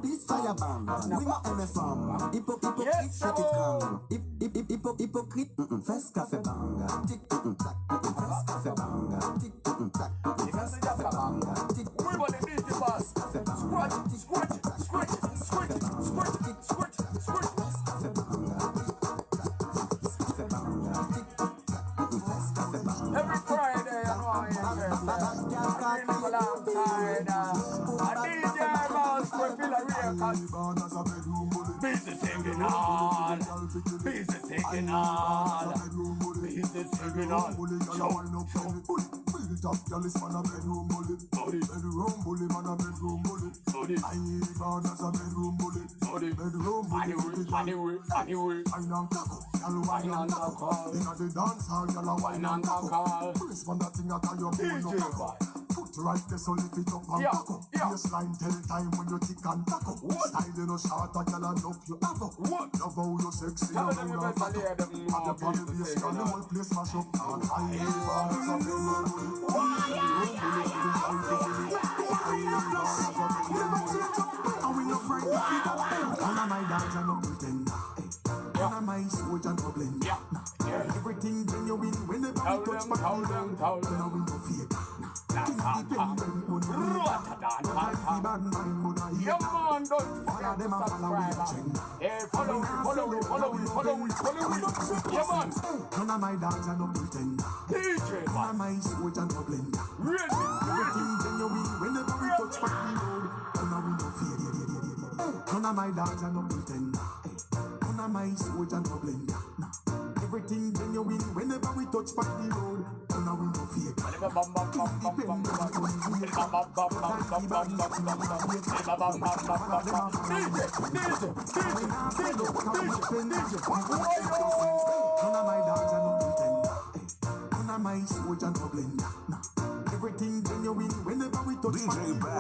This fire bang, we not MFM. Hypocrite, shut it down. Hypocrite, first cafe banga. Tick, tack, first cafe banga. Tick, tack, first cafe banga. Tick, we want to beat the boss. Squirt, squirt, squirt, squirt, squirt, squirt, squirt, squirt, first cafe banga. Every Friday, you know, I'm alongside a DJ Mouse for busy singing on, busy singing on, busy singing on. Built up, girl is man a bedroom bully. Bedroom bully, man a bedroom bully. I need God as a bedroom bully. Bedroom bully. Anyway. Wine and taco, girl wine and taco. Inna the dance hall, girl a wine and taco. Police man that thing a tie your bone no taco. Foot right there so lift it up and taco. Baseline tell time when you tick and taco. Style you no short, a girl a love you have. Love how you sexy, love how you fat. At the party place, girl the whole place mash up. I need God as a bedroom bully. And we no friend of it. One of my dogs are no pretender. One of my soldiers no blender. Everything genuine whenever we touch back the ground. Now we no fake. Independent money. Five band mind money. Follow them and follow with the trend. Follow me. None of my dogs are no pretender. One of my soldiers no blender. Everything genuine whenever we touch back the road. Now we no fake. None of my dogs are no pretender. None of my soldiers no blender. Everything genuine whenever we touch back the road. Now we no fake. None of my dogs are no pretender. None of my soldiers no blender. Everything genuine whenever we touch back the road.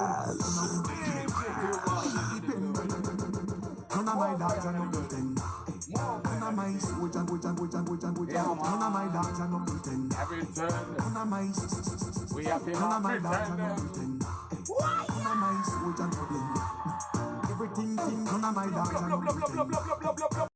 None of my dogs are no pretender. None of my soldiers, none of my dogs are no pretender. None of my we have been none of my dogs are no pretender. None of my soldiers no blender. Everything, none of my dogs are no pretender.